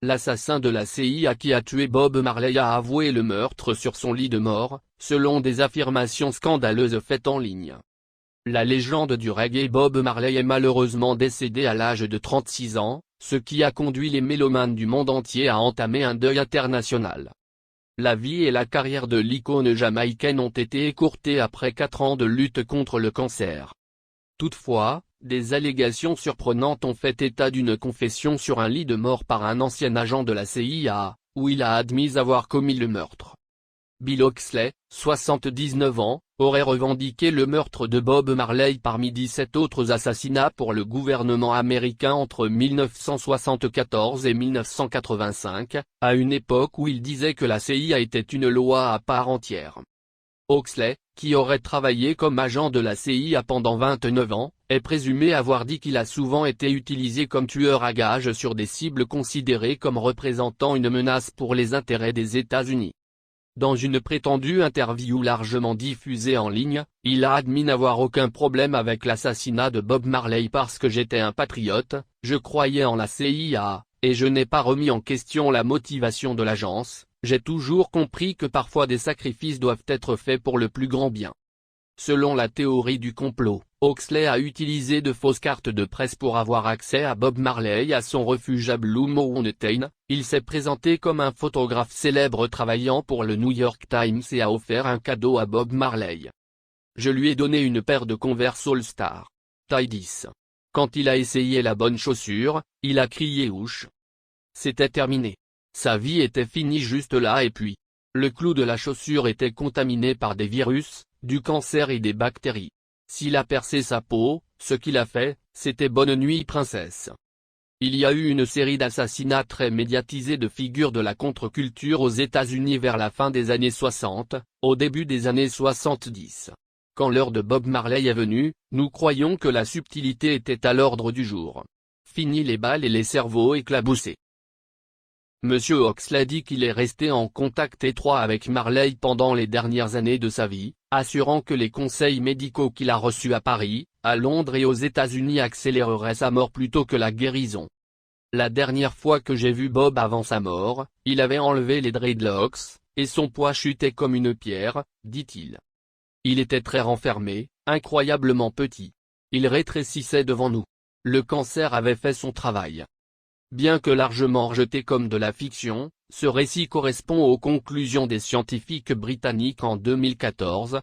L'assassin de la CIA qui a tué Bob Marley a avoué le meurtre sur son lit de mort, selon des affirmations scandaleuses faites en ligne. La légende du reggae Bob Marley est malheureusement décédé à l'âge de 36 ans, ce qui a conduit les mélomanes du monde entier à entamer un deuil international. La vie et la carrière de l'icône jamaïcaine ont été écourtées après 4 ans de lutte contre le cancer. Toutefois, des allégations surprenantes ont fait état d'une confession sur un lit de mort par un ancien agent de la CIA, où il a admis avoir commis le meurtre. Bill Oxley, 79 ans, aurait revendiqué le meurtre de Bob Marley parmi 17 autres assassinats pour le gouvernement américain entre 1974 et 1985, à une époque où il disait que la CIA était une loi à part entière. Oxley, qui aurait travaillé comme agent de la CIA pendant 29 ans, est présumé avoir dit qu'il a souvent été utilisé comme tueur à gages sur des cibles considérées comme représentant une menace pour les intérêts des États-Unis. Dans une prétendue interview largement diffusée en ligne, il a admis n'avoir aucun problème avec l'assassinat de Bob Marley parce que j'étais un patriote, je croyais en la CIA, et je n'ai pas remis en question la motivation de l'agence, j'ai toujours compris que parfois des sacrifices doivent être faits pour le plus grand bien. Selon la théorie du complot, Oxley a utilisé de fausses cartes de presse pour avoir accès à Bob Marley et à son refuge à Blue Mountain. Il s'est présenté comme un photographe célèbre travaillant pour le New York Times et a offert un cadeau à Bob Marley. Je lui ai donné une paire de Converse All-Star. Taille 10. Quand il a essayé la bonne chaussure, il a crié ouch. C'était terminé. Sa vie était finie juste là et puis. Le clou de la chaussure était contaminé par des virus, du cancer et des bactéries. S'il a percé sa peau, ce qu'il a fait, c'était bonne nuit princesse. Il y a eu une série d'assassinats très médiatisés de figures de la contre-culture aux États-Unis vers la fin des années 60, au début des années 70. Quand l'heure de Bob Marley est venue, nous croyons que la subtilité était à l'ordre du jour. Fini les balles et les cerveaux éclaboussés. Monsieur Oxley dit qu'il est resté en contact étroit avec Marley pendant les dernières années de sa vie, assurant que les conseils médicaux qu'il a reçus à Paris, à Londres et aux États-Unis accéléreraient sa mort plutôt que la guérison. La dernière fois que j'ai vu Bob avant sa mort, il avait enlevé les dreadlocks, et son poids chutait comme une pierre, dit-il. Il était très renfermé, incroyablement petit. Il rétrécissait devant nous. Le cancer avait fait son travail. Bien que largement rejeté comme de la fiction, ce récit correspond aux conclusions des scientifiques britanniques en 2014,